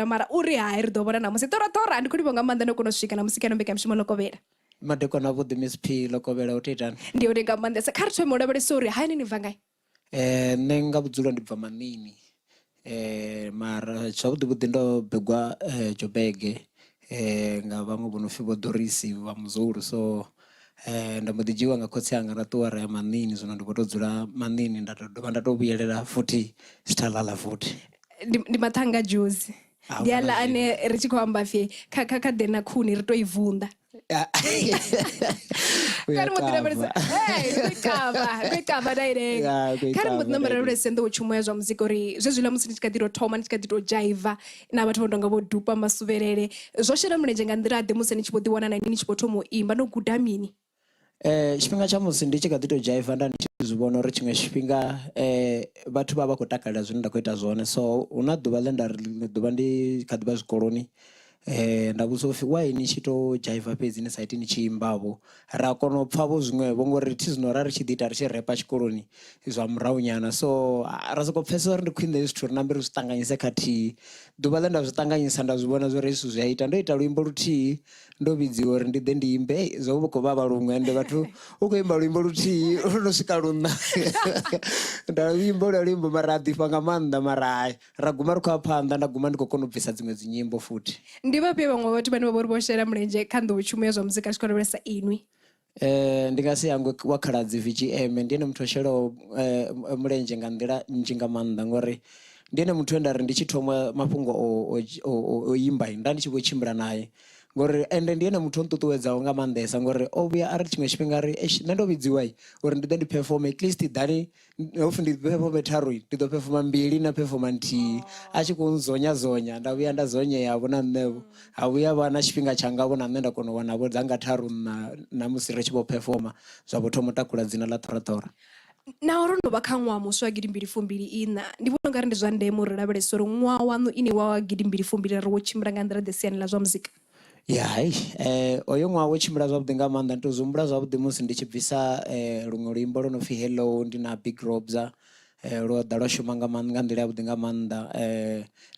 mara uri hai ri ḓo vhona namusi tora ndi khou livha nga maanḓa ndo kona u swika namusi kana mbekanyamushumo Lokovhela. Madekwana vhuḓi Miss P Lokovhela u itani? Ndi yone nga maanḓesa kha ri thome u lavhelesa uri hayani ni bva ngai? Nṋe nga vhudzulo ndi bva Manini, mara zwavhuḓi ndo begwa Joburg nga vhaṅwe vho no pfhi vho Dorisi vha Muzulu, so nda mbo ḓi dzhiwa nga khotsi anga ra ṱuwa ra ya Manini, zwino ndi khou tou dzula Manini nda tou vhuyelela futhi Sitalala futhi. Ndi mathanga juice ndi ala ane ri tshi khou amba pfhi kha dena khuni ri tou i vunḓa. Kari muthu lavhelesa kava daire kari muthu namba lavhelesa nḓowetshumo ya zwa muzika uri zwezwiḽa musi ndi tshi kha ḓi tou thoma ndi tshi kha ḓi tou dzhaiva na vhathu vho tonga vho dupa masuvhelele zwo shela mulenzhe nga nḓila ḓe musi ni tshi vho ḓi wana na ini ni tshi vho thoma u imba no guda mini? Tshifhinga tsha musi ndi tshi kha ḓi tou dzhaiva nda ndi tshi zwi vhona uri tshiṅwe tshifhinga vhathu vha khou takalela zwine nda khou ita zwone, so hu na ḓuvha ḽe nda ri ḓuvha ndi kha ḓi vha zwikoloni nda vhudzwa upfhi why ni tshi tou dzhaiva fhedzi ni sa iti ni tshi imbavho, ra kona u pfha vho zwiṅwevho ngori thi zwino ra ri tshi ḓi ita ri tshi repa tshikoloni zwa murahu nyana, so ra sokou pfhesesa uri ndi khwine zwithu ri nambe ri zwi ṱanganyise khathihi. Ḓuvha ḽe nda zwi ṱanganyisa nda zwi vhona zwori zwithu zwi a ita, ndo ita luimbo luthihi ndo vhidziwa uri ndi ḓe ndi imbe zwo vha khou vhavha luṅwe ende vhathu u khou imba luimbo luthihi no swika luṋa nda luimbo lwa luimbo mara a ḓifha nga maanḓa, mara ra guma ri khou ya phanḓa nda guma ndi khou kona u bvisa dziṅwe dzi nyimbo futhi. Ndi vhafhio vhaṅwe vhathu vhane vha vha uri vho shela mulenzhe kha nḓowetshumo ya zwa muzika tshi khou lavhelesa inwi? Ndi nga si hangwe wa khaladzi VGM ndi ene muthu o shelaho mulenzhe nga nḓila nnzhi nga maanḓa ngori ndi ene muthu we nda ri ndi tshi thoma mafhungo o imba nda ndi tshi vho tshimbila naye ngori ende ndi ene muthu o nṱuṱuwedzaho nga maanḓesa ngori o vhuya a ri tshiṅwe tshifhinga ri nṋe ndo vhidziwa uri ndi ḓe ndi performe at least ḓani hopfi ndi performe tharu ndi ḓo performa mbili na performa nthihi a tshi khou nzonya nda vhuya nda zonyeyavho na nṋevho ha vhuya vha na tshifhinga tshangavho na nṋe nda kona u wanavho dzanga tharu na musi ri tshi vho performa zwa vho thoma u takula dzina ḽa Ṱhoraṱhora. Na uri ndo vha kha ṅwaha muswa wa 2024 ndi vhona ungari ndi zwa ndeme uri lavhelesa uri ṅwaha waṋu ini wa 2024 ri wo tshimbila nga nḓila ḓe siani ḽa zwa muzika? Oyo ṅwaha wo tshimbila zwavhuḓi nga maanḓa, ndi tou zwi humbula zwavhuḓi musi ndi tshi bvisa luṅwe luimbo lwo no pfhi Hello ndi na Big Robza lwo ḓa lwa shuma nga nḓila yavhuḓi nga maanḓa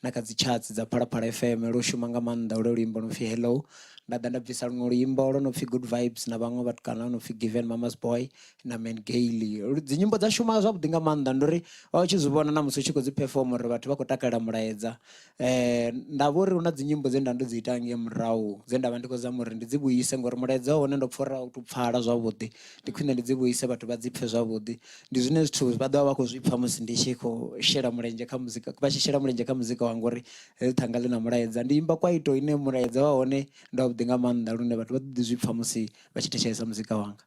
na kha dzi charts dza Phalaphala FM lwo shuma nga maanḓa lwo luimbo no pfhi Hello. Nda ḓa nda bvisa luṅwe luimbo lwo no pfhi Good Vibes na vhaṅwe vhathu kana no pfhi Given Mama's Boy na Man Gailey. Dzi nyimbo dza shuma zwavhuḓi nga maanḓa ndori wa tshi zwi vhona na musi u tshi khou dzi perform uri vhathu vha khou takalela mulaedza. Nda vha uri hu na dzi nyimbo dze nda ndo dzi ita nge murahu dze nda vha ndi khou zama uri ndi dzi vhuise ngori mulaedza wa hone ndo pfha uri a u tu pfhala zwavhuḓi, ndi khwine ndi dzi vhuise vhathu vha dzi pfhe zwavhuḓi. Ndi zwine zwithu vha ḓovha vha khou zwi pfha musi ndi tshi khou shela mulenzhe kha muzika, vha tshi shela mulenzhe kha muzika wa ngori ṱhanga ḽi na mulaedza. Ndi imba kwaito ine mulaedza wa hone ndo vhuḓi nga maanḓa lune vhathu vha ḓi zwi pfha musi vha tshi thetshelesa muzika wanga.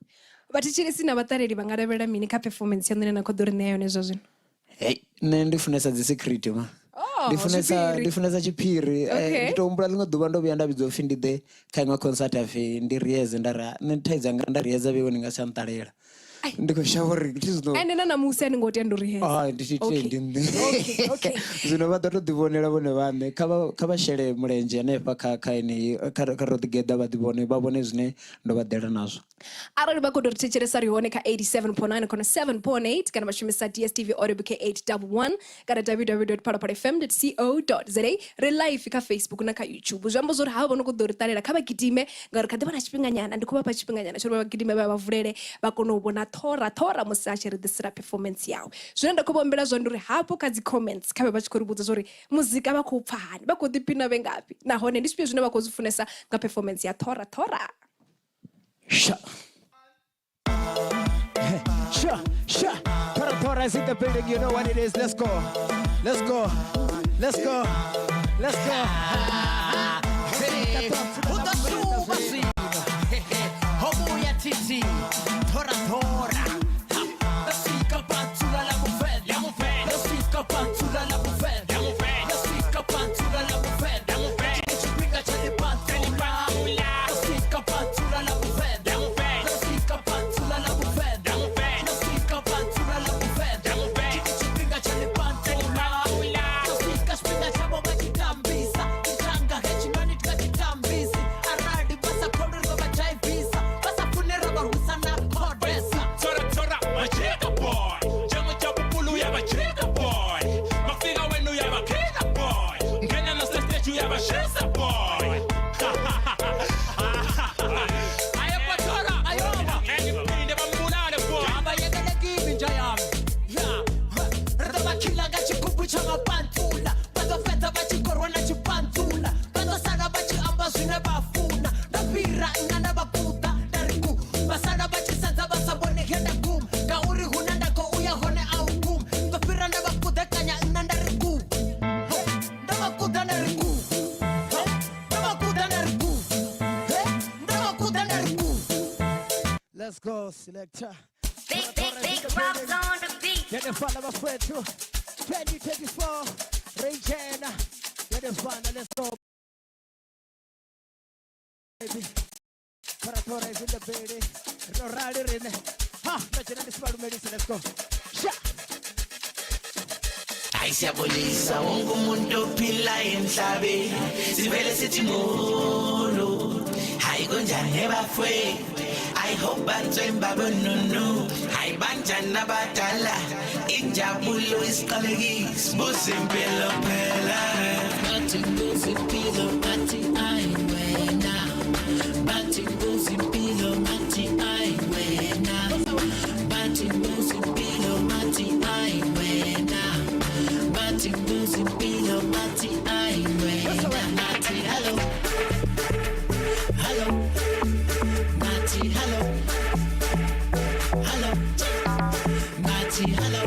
Vhathetshelesi na vhaṱaleli vha nga lavhelela mini kha performance yaṋu ine na khou ḓo ri ṋea yone zwa zwino? Nṋe ndi funesa dzi secret ma ndi funesa tshiphiri. Ndi tou humbula ḽiṅwe ḓuvha ndo vhuya nda vhidzwa upfhi ndi ḓe kha iṅwe concert apfhi ndi rieze nda ra nṋe thaidzo yanga nda rieza vheiwe ndi nga si nṱalela ndi khou shavha uri thi zwino ende na musi ani ngo tenda uri ndi tshitendi nṋe zwino vha ḓo tou ḓivhonela vhone vhaṋe kha vha shele mulenzhe hanefha kha Rodigeda vha ḓivhone vha vhone zwine ndo vha ḓela nazwo. Arali vha khou tou ri thetshelesa ri hone kha 87.9 kana 7.8 kana vha shumisa DSTV audio book 811 kana www.phalaphalafm.co.za ri live kha Facebook na kha YouTube. Zwi amba zwori havha vho no khou ḓo ri ṱalela kha vha gidime ngauri kha ḓivha na tshifhinga nyana ndi khou vha fha tshifhinga nyana tsho vha gidime vha vulele vha kona u vhona Ṱhoraṱhora musi a tshi ri ḓisela performance yawe. Zwine nda khou vhombela zwone uri hafho kha dzi comments kha vha tshi khou ri vhudza zwori muzika vha khou pfha hani, vha khou ḓiphina vhe ngapi nahone ndi zwifhio zwine vha khou zwi funesa nga performance ya Ṱhoraṱhora. Ṱhoraṱhora is in the building, you know what it is. Let's go. Titi, Ṱhoraṱhora. Let's see kapantula la bufet. Let's see kapantula la bufet. Let's see kapantula la bufet. Chipiga chale pantula. Let's see kapantula la bufet. Let's see kapantula la bufet. Let's see kapantula la bufet. Chipiga chale pantula. Let's see kaspiga chabo bakitambisa. Tanga hechimani tukatambisi. Aradi basa kodro baba chai visa. Tora, my jigger boy. Jama jabu bulu ya my jigger boy. zwine bafuna ndapira nna na bakuta ndariku basala bachisadza basabone henda kum ngauri huna ndako uya hone au kum ndapira na bakuta kanya nna ndariku ndabakuta ndariku ndabakuta ndariku ndabakuta ndariku. Let's go, selector. Big rocks on the beat. Get the fun of a friend too. 2024, Rodigeda. Get the fun, let's go. Baby. Paratora is in the building. Rodigeda in. Ha, let's go. Sha. Ayisiyabonisa wonke umuntu ophila emhlabeni sivele sithi molo hayi konjani ebafwe I hope bantswemba bonono hayi banjani abadala injabulo isiqalekisi busimpilo phela bathi busimpilo bathi ayi wena bathi busimpilo bathi ayi wena bathi busimpilo bathi ayi wena bathi busimpilo bathi ayi wena bathi hello hello bathi hello hello bathi hello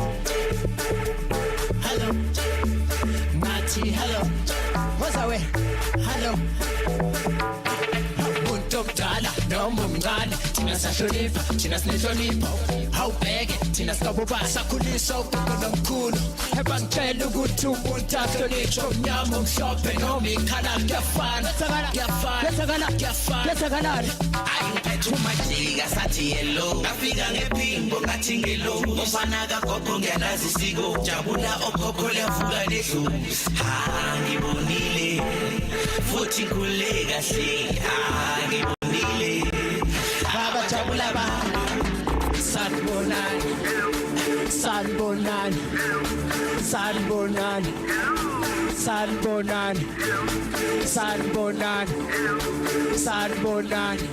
hello bathi hello What's that way? hello umuntu omdala noma omncane thina sahlonipha thina sinehlonipho awubheke thina sikabobasa sakhulisa ugogo nomkhulu ebangitshela ukuthi umuntu ahlonitshwe omnyama omhlophe noma ikhala kuyafana kuyafana ayingiphethe umajika sathi yellow afika ngephimbo ngathi ngelo umfana kagogo ngiyalazi isiko jabula okhokho liyavuka nedlozi ngibonile futhi ngule kahle ngibonile abajabula ba sanibonani sanibonani sanibonani sanibonani sanibonani sanibonani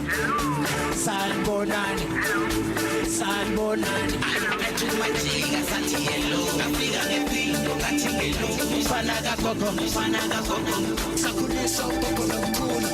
sanibonani sanibonani ayiphethe umajika sathi yellow afika ngephimbo ngathi ngelo umfana kagogo sakhulisa ugogo nomkhulu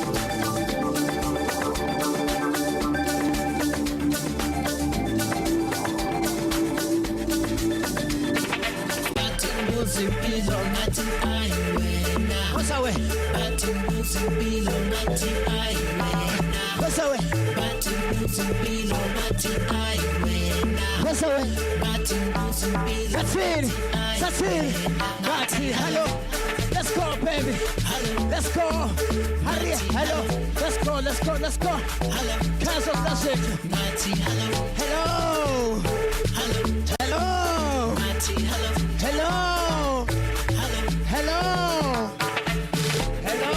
Buzimpilo ngathi ayi wena. What's that way? Bathi buzimpilo ngathi ayi wena. What's that way? Bathi buzimpilo ngathi ayi wena. What's that way? Bathi buzimpilo. That's it. That's it. Bathi, hello. Let's go, baby. Hello. Let's go. Hurry, hello. Let's go, let's go, let's go. Hello. Cancel, that's it. Bathi hello. Hello. Hello. Hello. Bathi hello. Hello. Hello. Hello.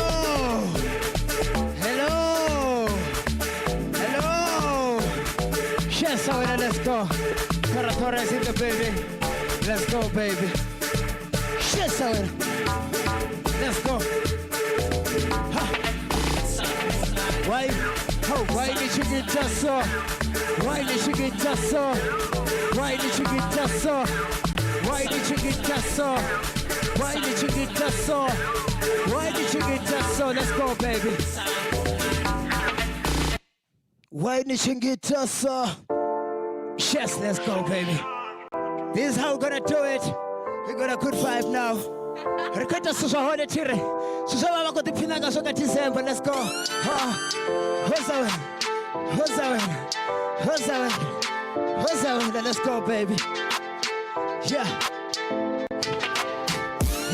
Hello. Hello. Hello. Yes, ahora let's go. Paratora is in the building. Let's go, baby. Yes, ahora. Let's go. Ha. Why? Oh, why did you get just so? Why did you get just so? Why did you get just so? Why did you get just so? Why did you get just so? Why did you get just so? Let's go, baby. Why did you get just so? Yes, let's go, baby. This is how we're gonna do it. We're gonna good vibe now. Requeta susa hone tire. Susa baba ko tipinanga so ka December. Let's go. Hoza. Let's go, baby. Yeah.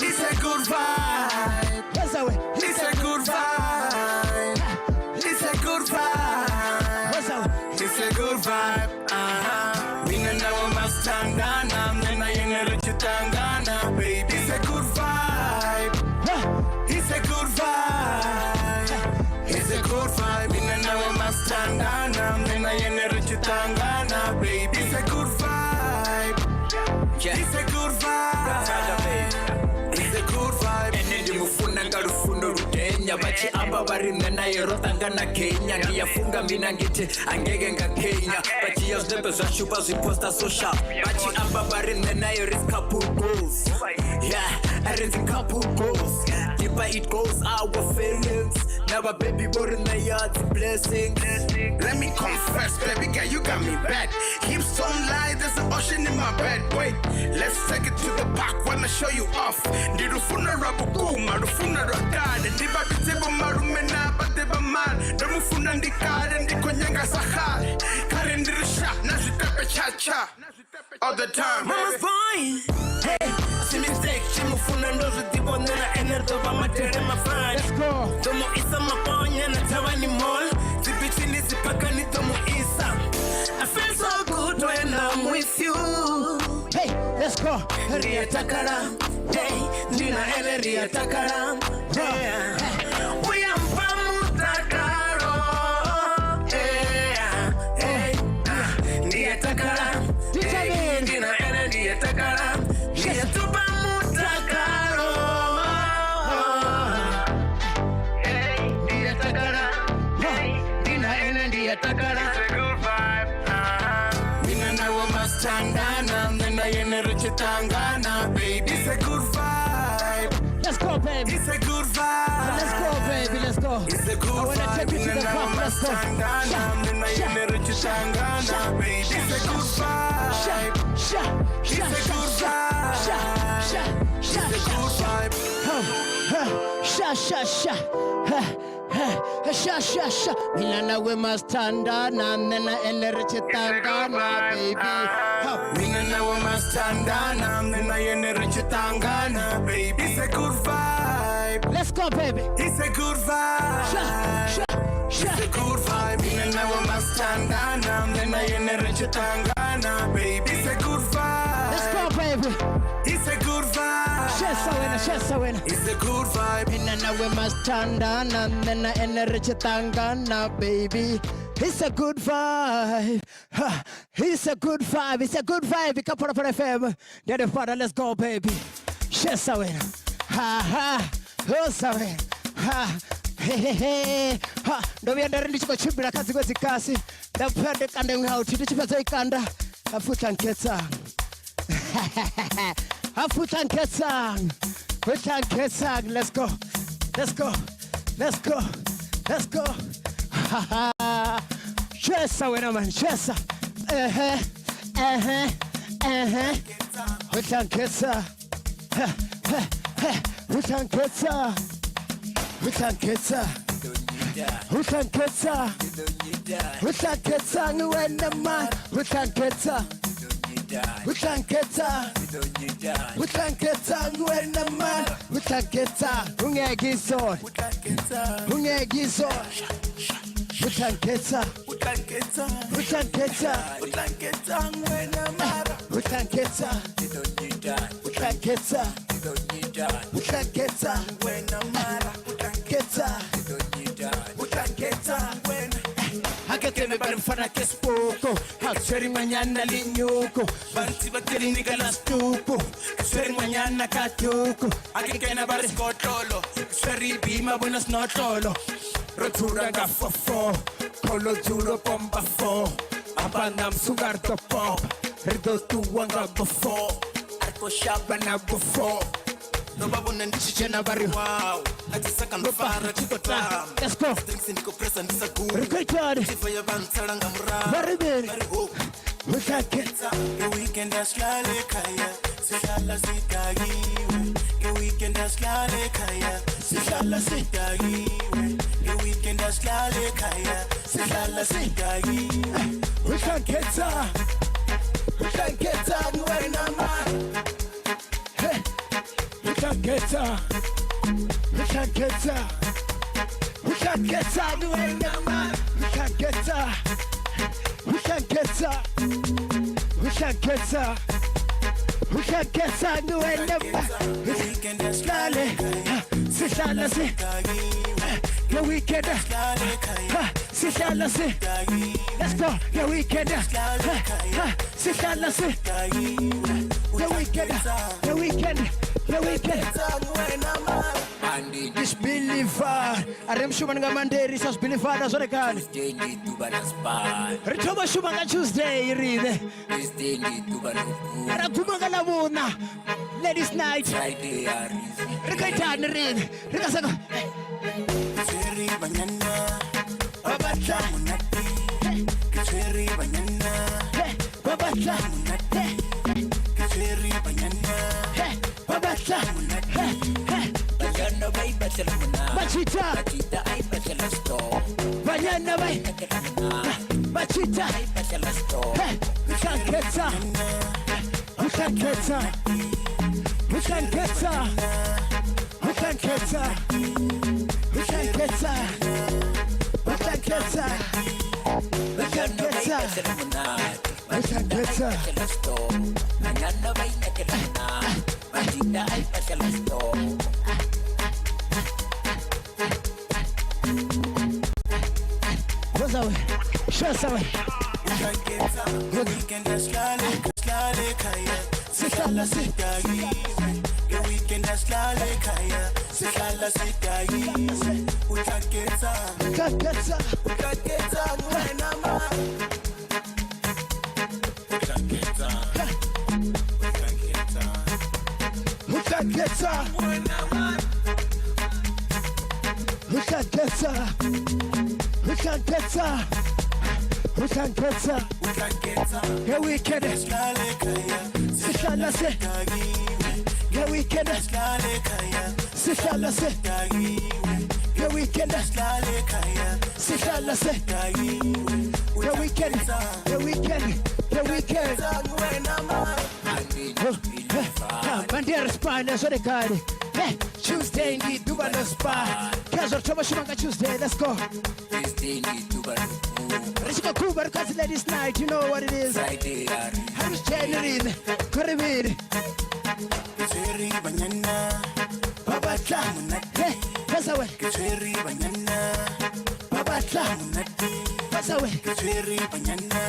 It's a good vibe. What's that way? It's a good vibe. It's a good vibe. What's that way? It's a good vibe. Mina nawe masithandana, mina yena chitangana, baby. It's a good vibe. It's a good vibe. It's a good vibe. Mina nawe masithandana, mina yena chitangana, baby. It's a good vibe. It's a good vibe. It's a good vibe. Enendi mufuna ngalufundo rutenya bachi amba bari nena yerotanga na Kenya ndiyafunga mina ngite angeke ngakenya bachi yazembe zashuba ziposta social bachi amba bari nena yeris couple goals yeah I raise a couple goals deeper it goes our feelings Never baby born in the yard's blessing. Let me confess, baby girl, you got me bad. Hips don't lie, there's an ocean in my bed. Wait, let's take it to the park, wanna show you off. Ndirufuna rabukuma, rufuna ragade. Ndiba biteba marumena, bateba man. Damufuna ndikade, ndikonyanga sahari. Kare ndirisha, nazitepe cha-cha. All the time, mama's fine. Hey, see mistake, chimufuna ndozo tipo nena enerto ba matere mafani. Let's go. Tomo isa maponya na tawani mall. Zipichini zipaka ni tomo isa. I feel so good when I'm with you. Hey, let's go. Ria takara. Hey, Nina ele ria takara. Yeah. We are pamutakaro. Yeah. Hey. Ria takara. Hey, Nina ele ria takara. Ria tupamutakaro. Hey, ria takara. Hey, Nina ele ria takara. Tangana, nena yene riche tangana, baby. It's a good vibe. Let's go, baby. It's a good vibe. Let's go, baby. Let's go. It's a good I wanna vibe. take you to the park. Let's go. Tangana, nena yene riche tangana, baby. It's a good vibe. It's a good vibe. It's a good vibe. Sha. Milana we must tandana, nena energy tangana, baby. Mina na wa mastandana, nena yene riche tangana, baby. It's a good vibe. Let's go, baby. It's a good vibe. It's a good vibe. Mina na wa mastandana, nena yene riche tangana, baby. It's a good vibe. Let's go, baby. It's a good vibe. Chesa wena. It's a good vibe. Milana we must tandana, nena energy tangana, baby. It's a good vibe. It's a good vibe. It's a good vibe. Kapora for FM. Daddy father, let's go, baby. Chesa wena. Osa wena. Ndo vyandari ndichiko chimbira kazi kwezi kasi. Ndapende kande ngauti. Ndichipaza ikanda. Afuta nketsa. Afuta nketsa. Afuta nketsa. Let's go. Let's go. Let's go. Let's go. Chesa wena man. Chesa. Afuta nketsa. Afuta nketsa. Utanketsa, utanketsa, utanketsa ngwena man, utanketsa, utanketsa, utanketsa ngwena man, utanketsa, ungegizor, ungegizor, utanketsa, utanketsa, utanketsa ngwena man, utanketsa, utanketsa, utanketsa ngwena man. Hakateme bari mfana kespoko Haksweri manyana linyuko Banti bateri nikala stupo Sweri manyana katyuko Hakikena bari skotolo Sweri bima buenas notolo Rotura gafofo Kolo duro pomba fo Abanam sugar to pop Rido tuwanga bofo Arko shabana bofo No babu nandichichena bari wow Atisaka nufara chikota Let's go Ndiko presa ndisagu Rikaichari Tifaya bansara ngamura Bari beri Bari hope Utaketsa The weekend aslale kaya Sishala sitagiwe The weekend aslale kaya Sishala sitagiwe The weekend aslale kaya Sishala sitagiwe Utaketsa Utaketsa Nwena man Hey Utanketsa, utanketsa, utanketsa, nwena man. Utanketsa, utanketsa, utanketsa, utanketsa, nwena man. Slale, sihlala si, the weekend. Sihlala si, let's go, the weekend. Sihlala si, the weekend, the weekend. The weekend Andi disbeliever Arem shuma nga Monday sos believer da zore kan Tuesday ni tubana spa Ritoba shuma nga Tuesday ride Tuesday ni tubana ku Ara kuma nga labona Ladies night Friday ari Rikaitani ride Rikasaka Babatla, Kacheri Banyana, Babatla, Banyana Bay Bachelona, Machita, I Bachelasto, Banyana Bay, Machita, I Bachelasto, we can't get some, we can't get some, we can't get some, we can't get some, we can't get some, we can't get some. We can get her. We can get her. What's away? Show away. We can get her. We can get Kaya. Sikala Sikagi. We can get Kaya. Sikala Sikagi. We can get her. We can get her. We can get her. We can get her. We can get her. We can get her. We can get her. We can get her. We can get her. Yeah, we can. Sikala se. Yeah, we can. Sikala se. Yeah, we can. Sikala se. Yeah, we can. Yeah, we can. Yeah, we can. Bandera Spine, so the card. Hey, Tuesday need to go spa. Kazo Tomashimanga Tuesday, let's go. Tuesday need to go. Let's go Cuba because ladies night, you know what it is. Friday, Harris January, Correvir. Cherry banana, Babatla, hey, pass away. Cherry banana, Babatla, pass away. Cherry banana,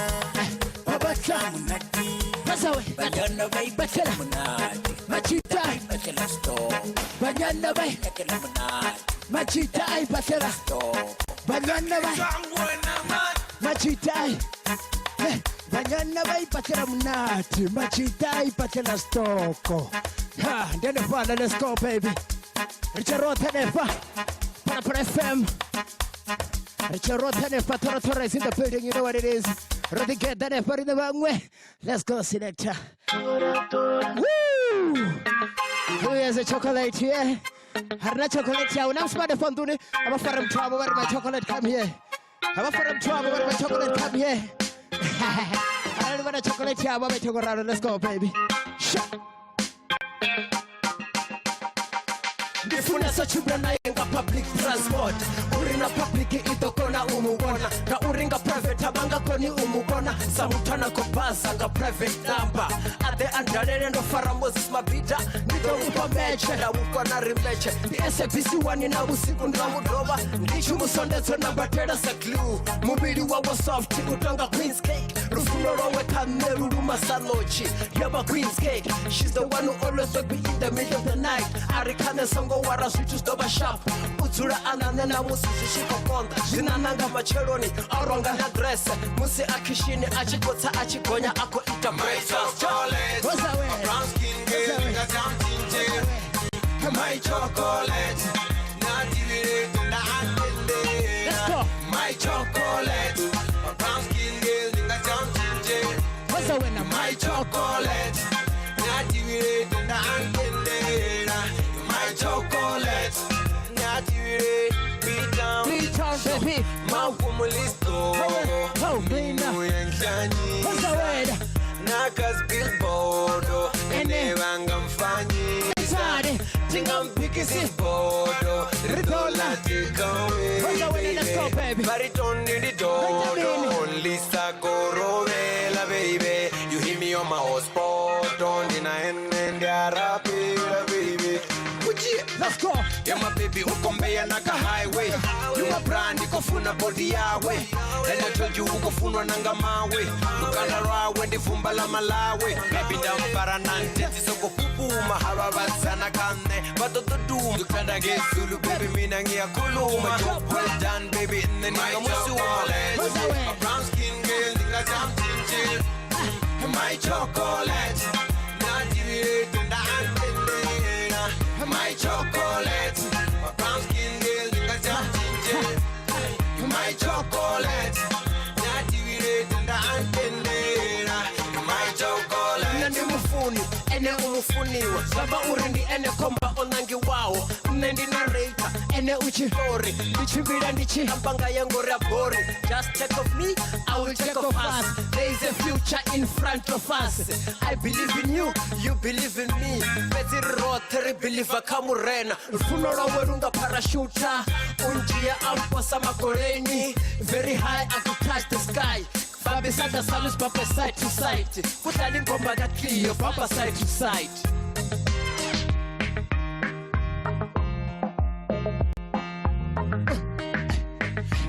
Babatla, pass away. Banana bay, Bachelor, Machita, Bachelor store. Banana bay, Machita, Bachelor store. Banana bay, Machita, Banana bay, Bachelor Munati, Machita, Bachelor store. Ha, then the father, let's go, baby. Richard Rotenefa, Para FM. Richard Rotenefa, Torres is in the building, you know what it is. Rodigeda nefa in the wrong way. Let's go, selector. Woo! Who has a chocolate here? Harna chocolate here. I'm smart from Duni. I'm a foreign trouble where my chocolate come here. I'm a foreign trouble where my chocolate come here. I don't want a chocolate here. I'm a chocolate. Let's go, baby. Shut. Ndifuna sochibra na yenga public transport. Urina public itokona umubona. Ka uringa private abanga koni umubona. Samutana kopasa ka private number. Ade andalele ndo fara Moses Mabita. Nito upa meche na ukona rimeche. The SABC wani na usiku ndo mudoba. Ndichu musondezo na batera sa glue. Mubili wawo soft utanga Queen's cake. Rufuno rowe kameru ruma salochi. Yaba Queen's cake. She's the one who always would be in the middle of the night. Arikane songo wara switches doba sharp. Utsura anane na musi shiko konda. Zinananga macheloni. Aronga na dress. Musi akishini achikota achikonya ako ita my chocolate. What's that way? Brown skin girl nigga jumping jail. My chocolate. Na divide na andele. Let's go. My chocolate. Brown skin girl nigga jumping jail. What's that way? My chocolate. Na divide na andele. My chocolate, not you, beat down, baby. Maukumu listo, what's the word? Nakas billboard, enewanga mfanyi. Tingam pikisi bodo, ridola tikawe. What's the word? Let's go, baby. Bariton in the door, only Sakorovela, baby. You hear me on my hotspot, on the nine and the Arabella, baby. Let's go. Yeah, my baby, ukombeya naka highway. You my brand, ikofuna body yawe. And I told you ukofuna nanga mawe. Lukana rawe, ndifumba la malawe. Baby, down paranante, tisoko pupu. Maharabazana kane, batoto doom. Lukana get Zulu, baby, minangi ya kulu. My job well done, baby, in the nigga musuma. My brown skin girl, nigga jumping jail. My chocolate, not you, my chocolate, my brown skin girl, nigga jumping jail. My chocolate, not you, my Saba urindi ene komba onangi wao Nendi narrator ene uchihori Ndichimbira ndichihambanga yangu rabori Just take off me, I will take off us There is a future in front of us I believe in you, you believe in me Bezi rotere believer kamurena Funora werunga parachuta Unjia amposa makoreni Very high I could touch the sky Babi sada salus papa side to side Kutali ngomba gatliyo papa side to side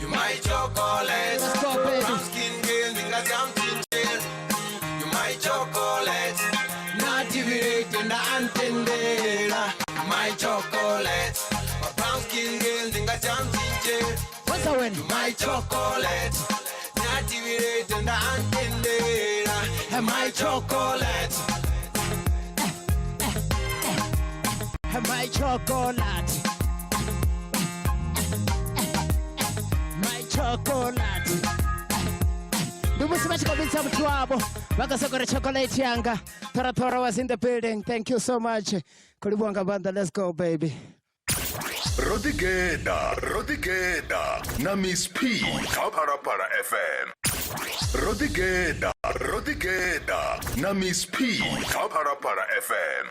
You my chocolate Brown skin girl, nigga jam ginger You my chocolate Nativate na antendera My chocolate Brown skin girl, nigga jam ginger What's that one? You my chocolate Nativate na antendera My chocolate My chocolate. My chocolate. Ndumusibachika bitsa mtu wabo. Vakasokora chocolate yanga. Tora was in the building. Thank you so much. Kulibwanga banda, let's go baby. Rodigeda, na Miss P, Kaparapara FM. Rodigeda, na Miss P, Kaparapara FM.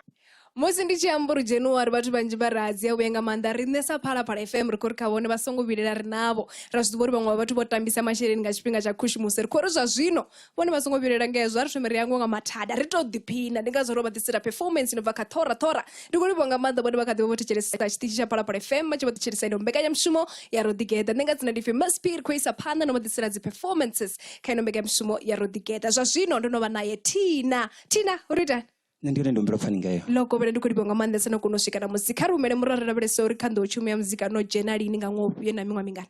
Musi ndichiyamburu January batu banji barazi uyenga mandari nesa pala FM rikori kawone basongo birera rinavo razvori vamwe batu botambisa mashereni ngachipinga chakushimuse rikori zvazvino vone basongo birera ngezvo ari shomeri yangu nga matada ritodhipina ndingazorobatisira performance inobva katora ndikuri bonga manda bode bakati boticheresa chitichi chapala FM machiboticheresa inombekanya mshumo ya Rodigeda ndingatsina ndife maspiri kuisa panda nomotisira dzi performances kainombekanya mshumo ya Rodigeda zvazvino ndinova naye Tina urita Ndione ndombera faningayo. Loko bere ndikuri bonga manda sana kunosvika na muzika rumere murarira bere sori kando chumi ya muzika no jenali ninga ngopu yena mingwa mingana.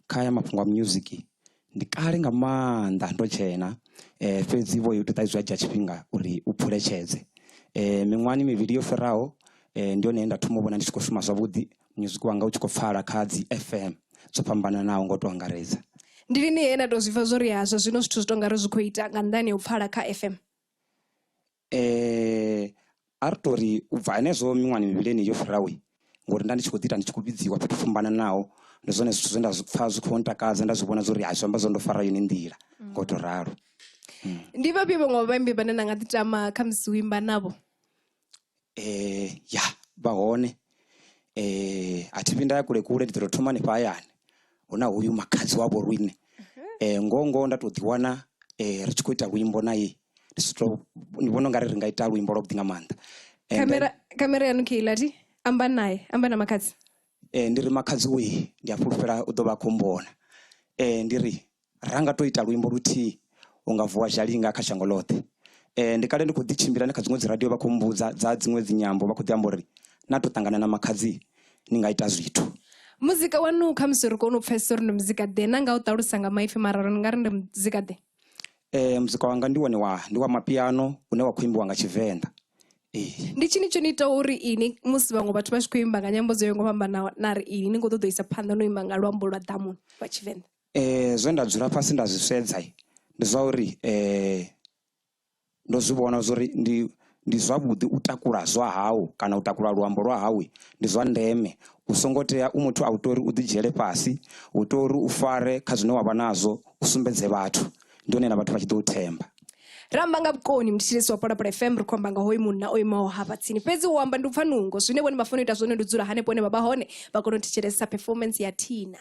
Kaya mapungwa music ndikale nga manda ndochena fedzi vo yutataizwa chachipinga uri upfurechedze mingwani miviri yoferao ndio nenda tumobona ndikoshuma zvavudi music wanga uchikofara kadzi FM zopambana nawo ngotoangareza Ndilini yena dozviva zori yazvo zvino zvithu zvitongari zvikuita ngandani yopfara ka FM. Artori ubva nezo mingwani miviri yoferawe ngori ndandichikudzita ndichikubidziwa kufumbana nawo ndozone zvithu zvenda zvipfa zvikontakadza ndazvibona zori hazvo ambazondofara yini ndira ngotoraro Ndiva pipo ngobambi banana ngatitama kamsiwimba nabo. Ya bahone atipinda yakule kule nditotuma nepayani ona uyu makadzi wabo rwine ngongo ndatodiwana richikuita wimbo naye ndisito ndibona ngari ringaita wimbo robdinga manda kamera yanukilati amba na makadzi ndiri makadzi we ndiapulufera udova kombona ndiri ranga toita wimbo ruti ungavuwa jalinga akashangolote ndikale ndikudzichimbira nekadzimwe radio bakumbudza dza dzimwe dzinyambo bakudyambori natotangana na makadzi ningaita zvitu Muzika wanu kamsuru kono professor no muzika de nanga utaurusanga maife mararo ngari ndo muzika de muzika wanga ndiwa mapiano une wakuimba wanga chivenda ndichini chonita uri ini musi vamwe batu vachikuimba nga nyambo zoyongo pamba nari ini ningotodoisa phanda noimba nga lwambo lwa damu wa chivenda zvendadzura pasi ndazvisvedza ndizvauri ndozvibona zori ndizvabudi utakura zvahawo kana utakura lwambo rwahawe ndizvandeme usongoteya umutu autori udijele pasi utori ufare kazvino wava nazvo usumbedze vatu ndionena vatu vachidotemba rambanga bukoni mtichireswa pala FM rikwambanga hoi munna oimawo havatsini pezi uwamba ndupfanungo zvine bone bafonoita zvone ndudzura hane pone baba hone vakonoticheresa performance ya Tina.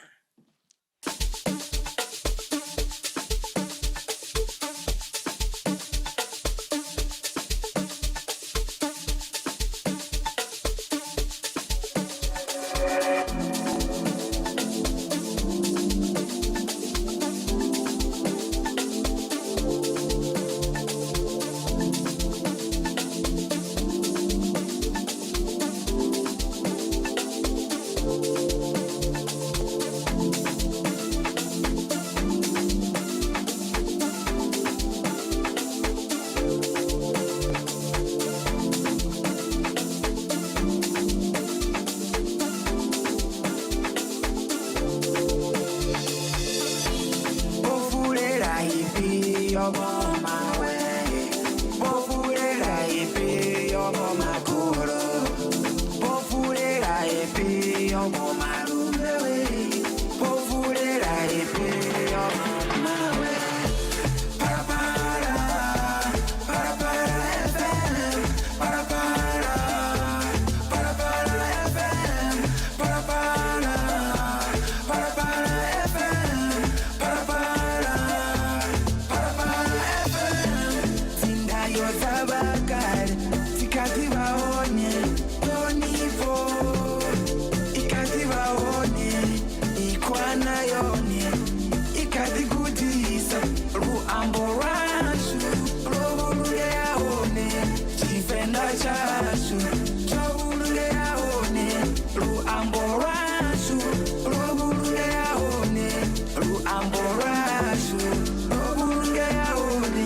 yo malume we povulera epe yo mawe para FM para FM para FM para FM tinda yo tabakar tikati baonye tonipo ikati baonye ikwana yonye ikati kutisa ruambo rashu robuluge yaone chifenda chashu chobuluge yaone ruambo rashu robuluge yaone ruambo rashu robuluge yaone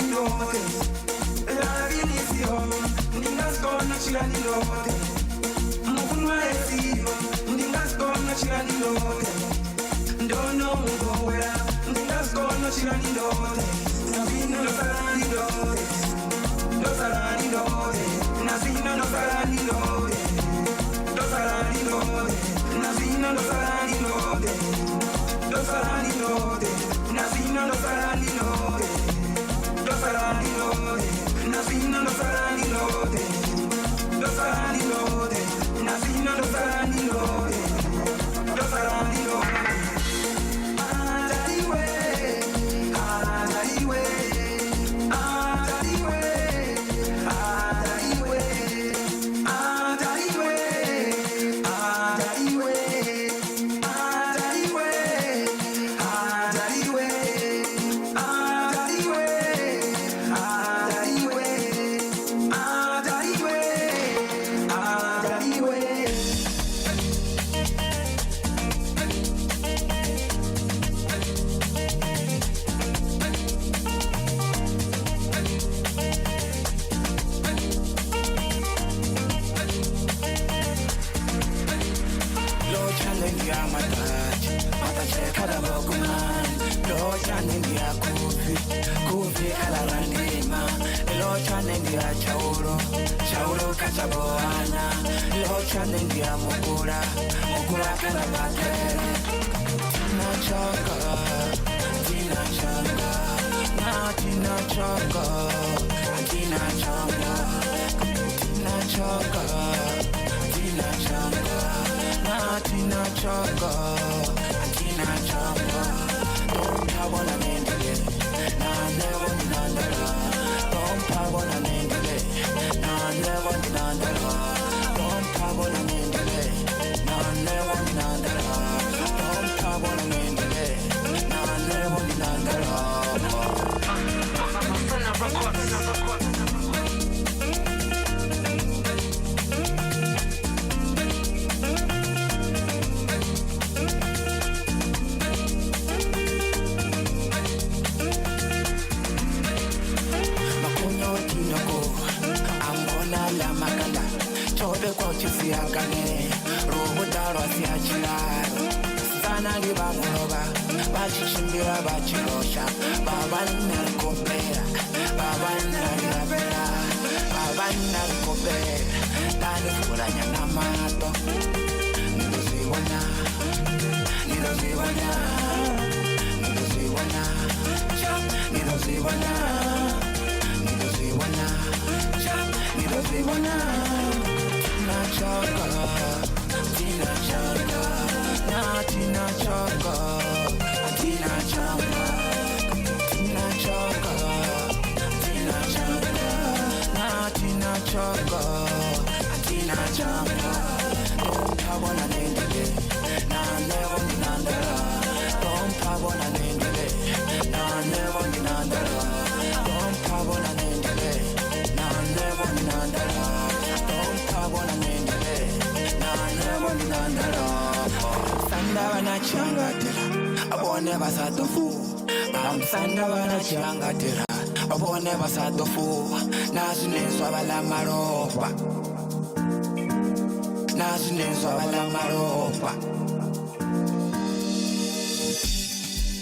nilote Lavinizio Ndingasgona chila nilote Mukunwa ezio Ndingasgona chila nilote Ndono mugowera Ndingasgona chila nilote Navino losara nilote Losara nilote Navino losara nilote Losara nilote Navino losara nilote Losara nilote Navino losara nilote Losara nilote Navino losara nilote Losara nilote Navino losara nilote Losara nilote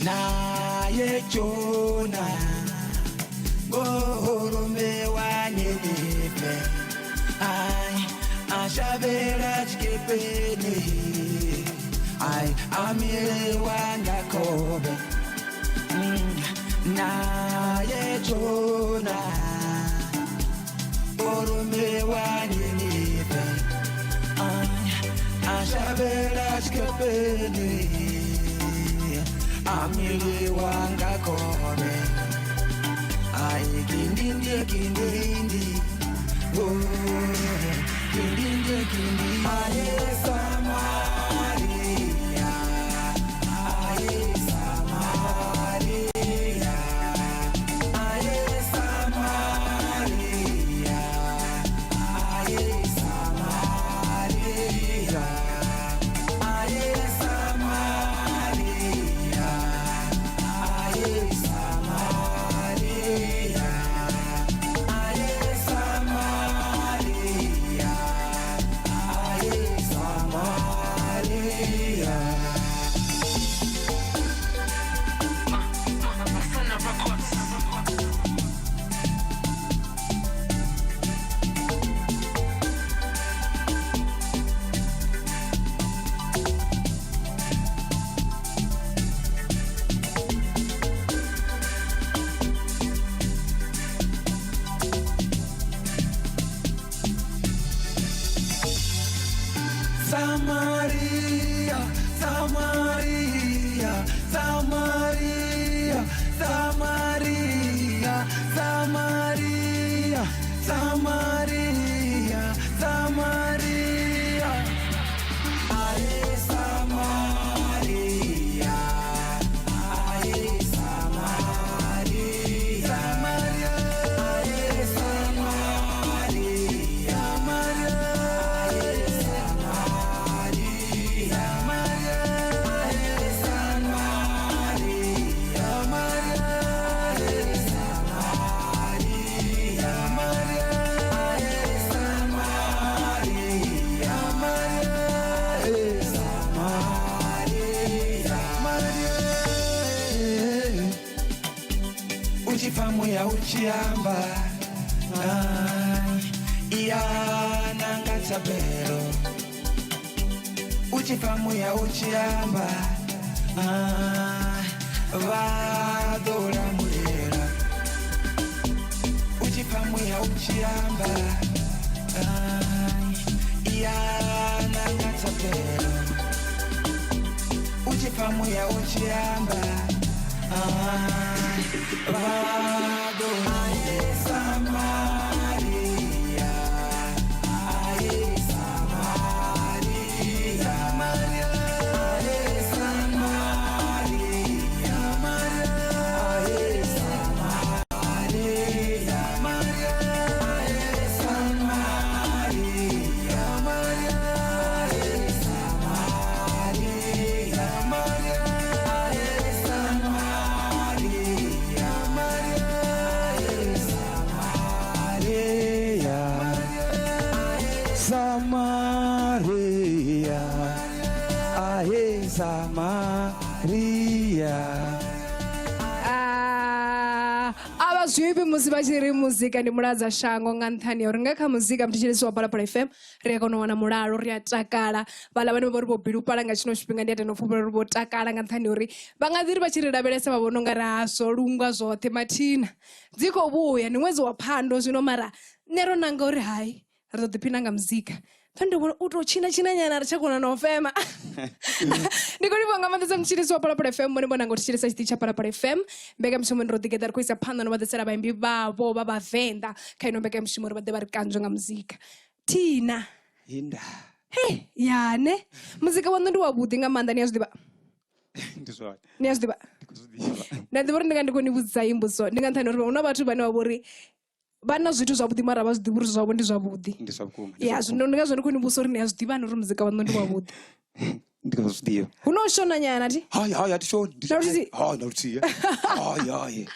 Naye Jona Gorume wanyenipe Ai ashabela chikepeni Ai amire wanga kobe Naye Jona Gorume wanyenipe Ai ashabela chikepeni Amili wanga kone Ai kindindi Oh kindindi Aye Samaria Aye Samaria Aye Samaria Aye Samaria Aye Samaria Samaria Samaria, Samaria. Aye, Samaria. Aye, Samaria. Samaria. Aye, Samaria. Samaria. Uchifamu ya uchiamba iya nangatabero. Uchifamu ya uchiamba vadora mulera. Uchifamu ya uchiamba iya nangatabero. Uchifamu ya uchiamba Samaria, aye Samaria. Abazwipi musibachiri muzika ndi mulaza shango nga nthani uri ngakha muzika mtichilisi wa Phalaphala FM rekono wana mulalo riatakala vala vane vari bobilu pala nga chino chipinga ndi ateno fupula ri botakala nga nthani uri vangadziri vachiri lavhelesa vavono nga raso lungwa zothe mathina dziko vuya ni mwezi wa phando zvino mara nero nanga uri hai ri todipina nga muzika pande utochina nyana richakona nofema ndikolivonga madza mchilisi wa Phalaphala FM mone bona ngotichilisa chiti cha Phalaphala FM mbeka mshimo ni Rodigeda ri kuisa phanda no madetsera vaimbi vavo va vavenda khaino mbeka mshimo ri vade vari kanzwa nga muzika tina Inda. hey yane muzika wanu ndi wavhuḓi nga maanḓa ni a zwiḓivha Ndizwani. ni a zwiḓivha nda ḓivha uri ndi nga ndi koni vhudzisa imbuso ndi nga nthani uri una vhathu vhane vha vhori vana zwithu zwavhuḓi mara vha zwiḓivha uri zwavho ndi zwavhuḓi Ndi zwavhukuma. ya zwino ndi nga zwone koni vhuso uri ni a zwiḓivha uri muzika wanu ndi wavhuḓi Ndi khou zwiḓivha. hu no shona nyana ti Hayi athi shoni. Naluthihi? Hayi naluthihi. Hayi.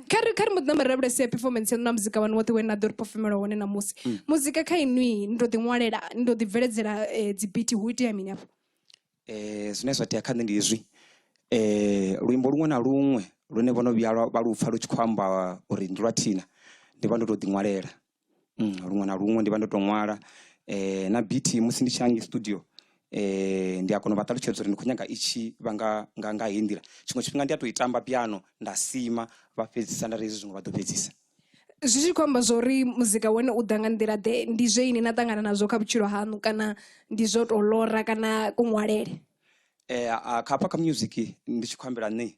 kha ri muḓamba ravhelese performance yanu na muzika wanu woṱhe we na ḓo ri performela wone namusi muzika kha inwi ni ndo ḓi ṅwalela ni ndo ḓi bveledzela dzibiti hu itea mini afho Zwine zwa tea kha nṋe ndi izwi. Luimbo luṅwe na luṅwe lune vhono vhuya vha lupfa lu tshi khou amba uri ndi lwa thina ndi vha ndo tou ḓi ṅwalela. Luṅwe na luṅwe ndi vha ndo tou ṅwala na biti musi ndi tshi hangi studio ndi a kona u vha ṱalutshedza uri ndi khou nyaga itshi vha nga heyi nḓila tshiṅwe tshifhinga ndi a tou i tamba piano nda sima vha fhedzisa nda ri hezwi zwiṅwe vha ḓo fhedzisa. zwi tshi khou amba zwori muzika wone u ḓa nga nḓila ḓe ndi zwe ini na ṱangana nazwo kha vhutshilo hanu kana ndi zwo tou lora kana kuṅwalele Kha kha music ndi tshi khou ambela nṋe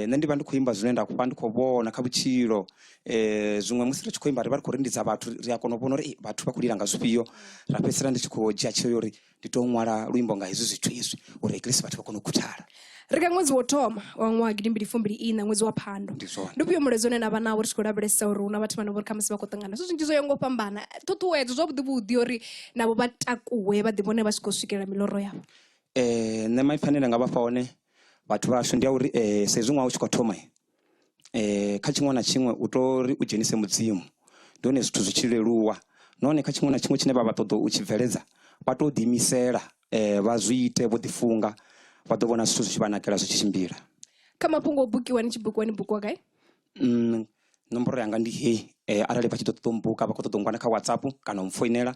nṋe ndi vha ndi khou imba zwine nda vha ndi khou vhona kha vhutshilo zwiṅwe musi ri tshi khou imba ri vha ri khou rindidza vhathu ri a kona u vhona uri vhathu vha khou lila nga zwifhio ra fhedzisela ndi tshi khou dzhia tsheo uri ndi tou ṅwala luimbo nga hezwi zwithu izwi uri eklesi vhathu vha kone u khuthala. ri kha ṅwedzi wo thoma wa ṅwaha gidimbili fumbili ina ṅwedzi wa phando Ndi zwone. ndi ufhio muledzo une na vha nawo ri tshi khou lavhelesa uri hu na vhathu vhane vho ri khamusi vha khou ṱangana zwithu zwinzhi zwo yaho ngo fhambana ṱhuṱhuwedzo zwavhuḓivhuḓi uri navho vha takuwe vha ḓi vhone vha tshi khou swikelela miḽoro yavho Nṋe maipfi ane nda nga vha fha one vhathu vhashu ndi a uri sa izwi ṅwaha u tshi khou thoma kha tshiṅwe na tshiṅwe u tou ri u dzhenise mudzimu ndi hone zwithu zwi tshi leluwa nahone kha tshiṅwe na tshiṅwe tshine vha ṱoḓa u tshi bveledza vha tou ḓiimisela vha zwi ite vho ḓifunga vha ḓo vhona zwithu zwi tshi vha nakela zwi tshi tshimbila. kha mafhungo o bukiwa ni tshi bukiwa ni bukiwa gai Nomboro yanga ndi heyi arali vha tshi ḓo ṱoḓa u mbuka vha khou ṱoḓa u ngwana kha WhatsApp kana u mfoinela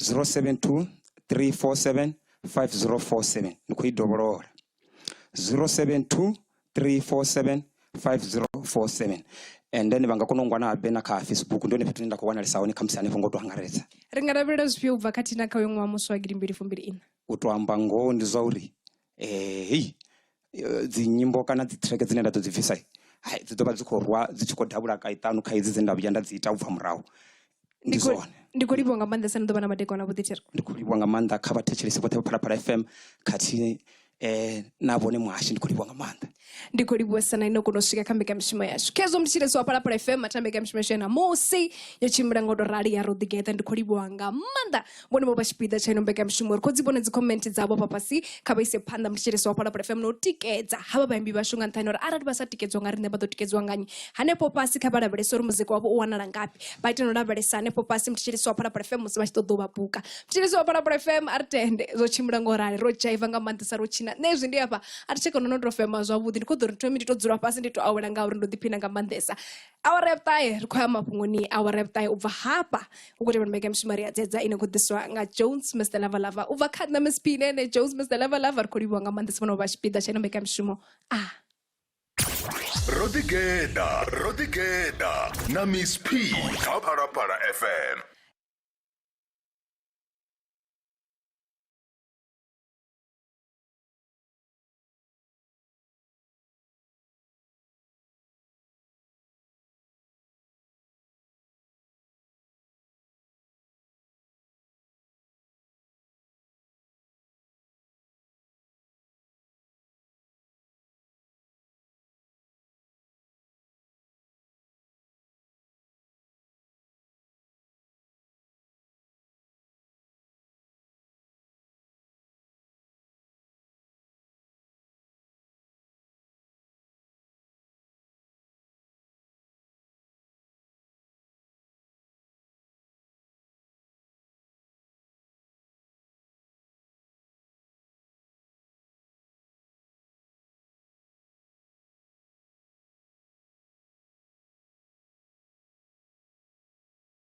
072 347 5047 ndi khou i dovholola 072 347 5047 and then vha nga kona u ngwana habe na kha Facebook ndi hone fhethu nda khou wanalesa hone kha musi hanefho ngo tou angaredza. ri nga lavhelela zwifhio u bva kha thina kha uyo ṅwaha musi wa gidimbili fumbili ina U tou amba ngoho ndi zwa uri heyi dzi nyimbo kana dzi track dzine nda ḓo dzi bvisa hai dzi ḓo vha dzi khou rwa dzi tshi khou davhula kaiṱanu kha hedzi dze nda vhuya nda dzi ita u bva murahu ndi zwone ndi khou livhuwa nga maanḓesa ni ḓo vha na madekwana vhuḓi thero ndi khou livhuwa nga maanḓa kha vhathetshelesi vhoṱhe vha Phalaphala FM khathihi na vhone muhashi ndi khou livhuwa nga maanḓa ndi khou livhuwesa na ino kona u swika kha mbekamishumo yashu khezwo mthetshelesi wa Phalaphala FM matha mbekamishumo yashu namusi yo tshimbila nga u tou rali ya Rodigeda ndi khou livhuwa nga maanḓa vhone vho vha tshipiḓa tsha ino mbekamishumo ri khou dzi vhona dzi comment dzavho papasi kha vha ise phanḓa mthetshelesi wa Phalaphala FM na u tikedza havha vhaimbi vhashu nga nṱhani uri arali vha sa tikedzwa nga riṋe vha ḓo tikedzwa nga nnyi hanefho fhasi kha vha lavhelesa uri muzika wavho u wanala ngafhi vha ite no lavhelesa hanefho fhasi mthetshelesi wa Phalaphala FM musi vha tshi ṱoḓa u vha buka mthetshelesi wa Phalaphala FM a ri tende zwo tshimbila nga u rali ro dzhaiva nga maanḓesa ro tshina nṋe hezwi ndi afha a ri tsheka no tou fema zwavhuḓi ndi khou ḓo ri thome ndi tou dzula fhasi ndi tou awela ngauri ndo ḓiphina nga maanḓesa awara ya vhuṱahe ri khou ya mafhungoni awara ya vhuṱahe u bva hafha u khou tevhela mbekamishumo ri ya dzedza ine khou ḓisiwa nga Jones Mr Lavalava u bva kha nṋe Miss P nene Jones Mr Lavalava ri khou livhuwa nga maanḓesa vhona vha tshipiḓa tsha ino mbekamishumo Rodigeda na Miss P kha Phalaphala FM.